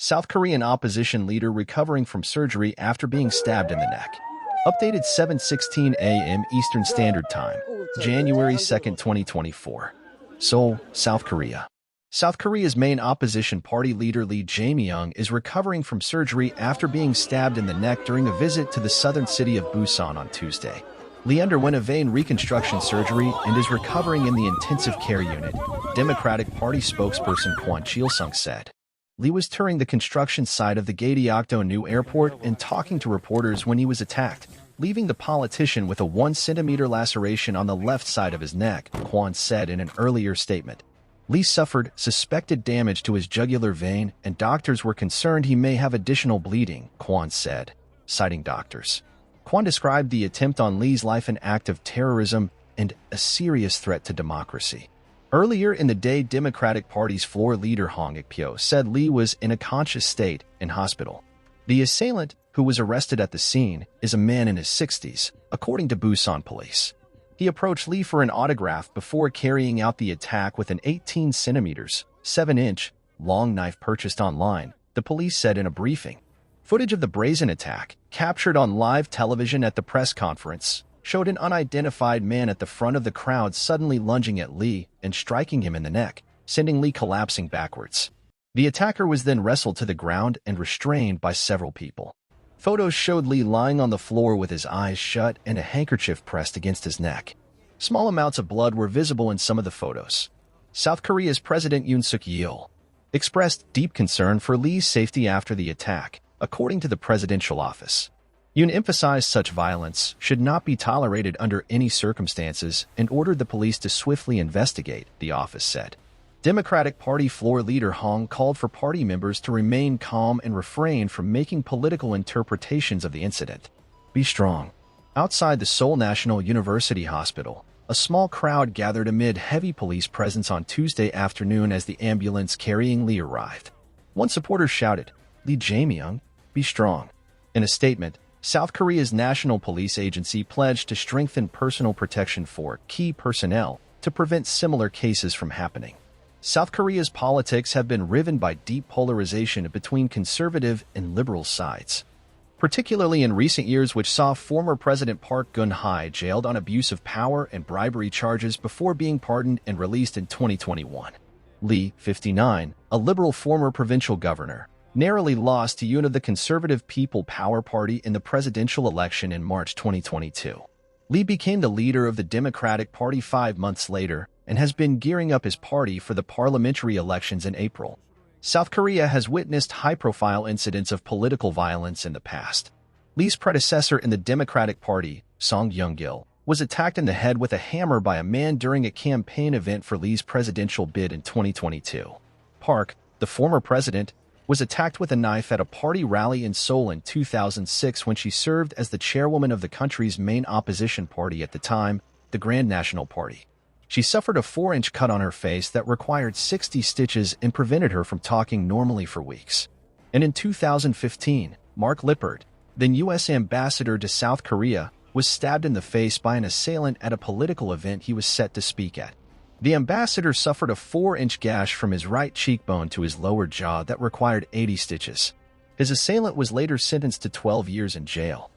South Korean opposition leader recovering from surgery after being stabbed in the neck. Updated 7:16 a.m. Eastern Standard Time, January 2, 2024. Seoul, South Korea. South Korea's main opposition party leader Lee Jae-myung is recovering from surgery after being stabbed in the neck during a visit to the southern city of Busan on Tuesday. Lee underwent a vein reconstruction surgery and is recovering in the intensive care unit, Democratic Party spokesperson Kwon Chil-seung said. Lee was touring the construction site of the Gadeokdo New Airport and talking to reporters when he was attacked, leaving the politician with a 1-centimeter laceration on the left side of his neck, Kwon said in an earlier statement. Lee suffered suspected damage to his jugular vein, and doctors were concerned he may have additional bleeding, Kwon said, citing doctors. Kwon described the attempt on Lee's life an act of terrorism and a serious threat to democracy. Earlier in the day, Democratic Party's floor leader Hong Ik-pyo said Lee was in a conscious state in hospital. The assailant, who was arrested at the scene, is a man in his 60s, according to Busan police. He approached Lee for an autograph before carrying out the attack with an 18 centimeters, 7-inch, long knife purchased online, the police said in a briefing. Footage of the brazen attack, captured on live television at the press conference, showed an unidentified man at the front of the crowd suddenly lunging at Lee and striking him in the neck, sending Lee collapsing backwards. The attacker was then wrestled to the ground and restrained by several people. Photos showed Lee lying on the floor with his eyes shut and a handkerchief pressed against his neck. Small amounts of blood were visible in some of the photos. South Korea's President Yoon Suk-yeol expressed deep concern for Lee's safety after the attack, according to the presidential office. Yoon emphasized such violence should not be tolerated under any circumstances and ordered the police to swiftly investigate, the office said. Democratic Party floor leader Hong called for party members to remain calm and refrain from making political interpretations of the incident. Be strong. Outside the Seoul National University Hospital, a small crowd gathered amid heavy police presence on Tuesday afternoon as the ambulance carrying Lee arrived. One supporter shouted, "Lee Jae-myung, be strong." In a statement, South Korea's National Police Agency pledged to strengthen personal protection for key personnel to prevent similar cases from happening. South Korea's politics have been riven by deep polarization between conservative and liberal sides, particularly in recent years, which saw former President Park Geun-hye jailed on abuse of power and bribery charges before being pardoned and released in 2021. Lee, 59, a liberal former provincial governor, narrowly lost to Yoon of the Conservative People Power Party in the presidential election in March 2022. Lee became the leader of the Democratic Party 5 months later and has been gearing up his party for the parliamentary elections in April. South Korea has witnessed high-profile incidents of political violence in the past. Lee's predecessor in the Democratic Party, Song Young-gil, was attacked in the head with a hammer by a man during a campaign event for Lee's presidential bid in 2022. Park, the former president, was attacked with a knife at a party rally in Seoul in 2006 when she served as the chairwoman of the country's main opposition party at the time, the Grand National Party. She suffered a 4-inch cut on her face that required 60 stitches and prevented her from talking normally for weeks. And in 2015, Mark Lippert, then U.S. ambassador to South Korea, was stabbed in the face by an assailant at a political event he was set to speak at. The ambassador suffered a 4-inch gash from his right cheekbone to his lower jaw that required 80 stitches. His assailant was later sentenced to 12 years in jail.